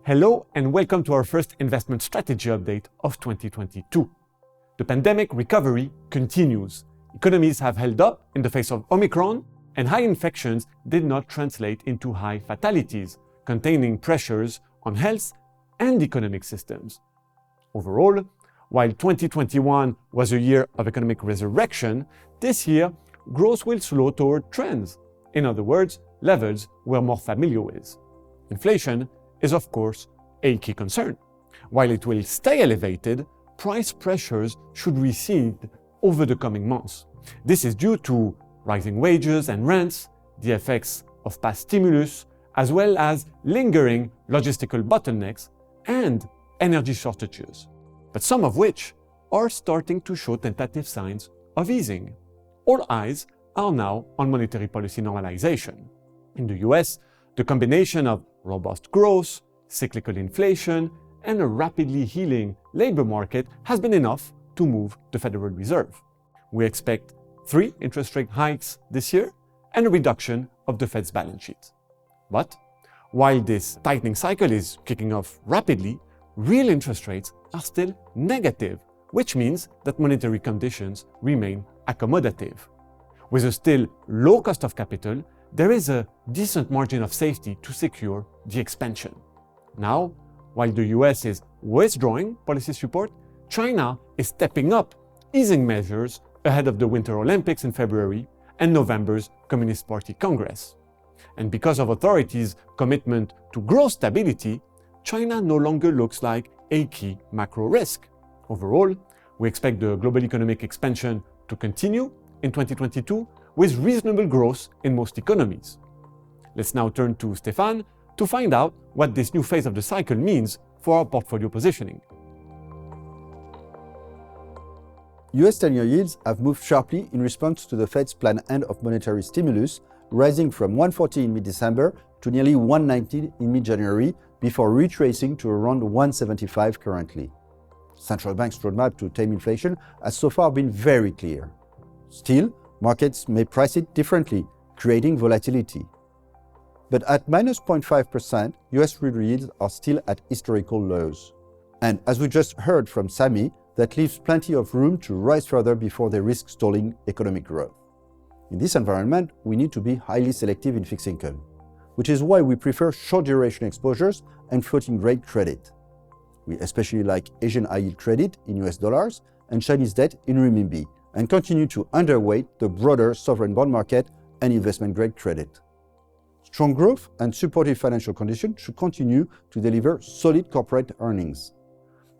Hello and welcome to our first investment strategy update of 2022. The pandemic recovery continues. Economies have held up in the face of Omicron, and high infections did not translate into high fatalities, containing pressures on health and economic systems. Overall, while 2021 was a year of economic resurrection, this year growth will slow toward trends. In other words, levels we're more familiar with. Inflation is of course a key concern. While it will stay elevated, price pressures should recede over the coming months. This is due to rising wages and rents, the effects of past stimulus, as well as lingering logistical bottlenecks and energy shortages, but some of which are starting to show tentative signs of easing. All eyes are now on monetary policy normalization. In the US, the combination of robust growth, cyclical inflation, and a rapidly healing labor market has been enough to move the Federal Reserve. We expect 3 interest rate hikes this year and a reduction of the Fed's balance sheet. But while this tightening cycle is kicking off rapidly, real interest rates are still negative, which means that monetary conditions remain accommodative. With a still low cost of capital, there is a decent margin of safety to secure the expansion. Now, while the US is withdrawing policy support, China is stepping up easing measures ahead of the Winter Olympics in February and November's Communist Party Congress. And because of authorities' commitment to growth stability, China no longer looks like a key macro risk. Overall, we expect the global economic expansion to continue in 2022 with reasonable growth in most economies. Let's now turn to Stéphane to find out what this new phase of the cycle means for our portfolio positioning. US 10-year yields have moved sharply in response to the Fed's planned end of monetary stimulus, rising from 140 in mid-December to nearly 190 in mid-January, before retracing to around 175 currently. Central bank's roadmap to tame inflation has so far been very clear. Still, markets may price it differently, creating volatility. But at minus 0.5%, US real yields are still at historical lows. And as we just heard from Samy, that leaves plenty of room to rise further before they risk stalling economic growth. In this environment, we need to be highly selective in fixed income, which is why we prefer short duration exposures and floating rate credit. We especially like Asian high yield credit in US dollars and Chinese debt in renminbi, and continue to underweight the broader sovereign bond market and investment grade credit. Strong growth and supportive financial conditions should continue to deliver solid corporate earnings.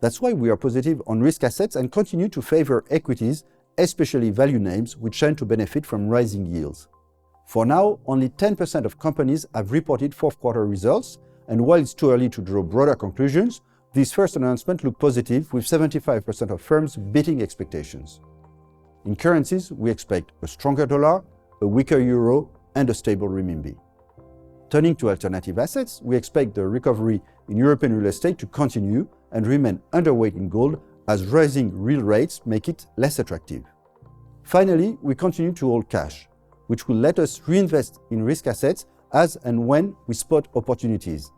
That's why we are positive on risk assets and continue to favor equities, especially value names, which tend to benefit from rising yields. For now, only 10% of companies have reported fourth quarter results, and while it's too early to draw broader conclusions, these first announcements look positive, with 75% of firms beating expectations. In currencies, we expect a stronger dollar, a weaker euro, and a stable renminbi. Turning to alternative assets, we expect the recovery in European real estate to continue and remain underweight in gold as rising real rates make it less attractive. Finally, we continue to hold cash, which will let us reinvest in risk assets as and when we spot opportunities.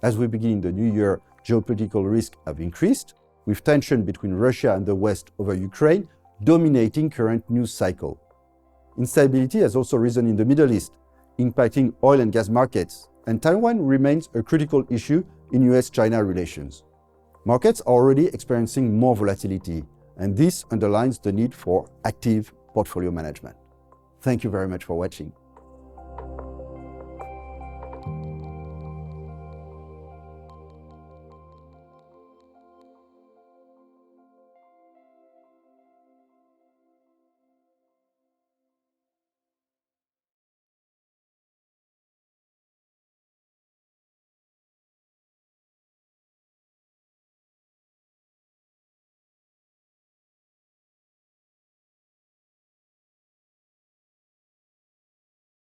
As we begin the new year, geopolitical risks have increased, with tension between Russia and the West over Ukraine dominating current news cycle. Instability has also risen in the Middle East, impacting oil and gas markets, and Taiwan remains a critical issue in US-China relations. Markets are already experiencing more volatility, and this underlines the need for active portfolio management. Thank you very much for watching.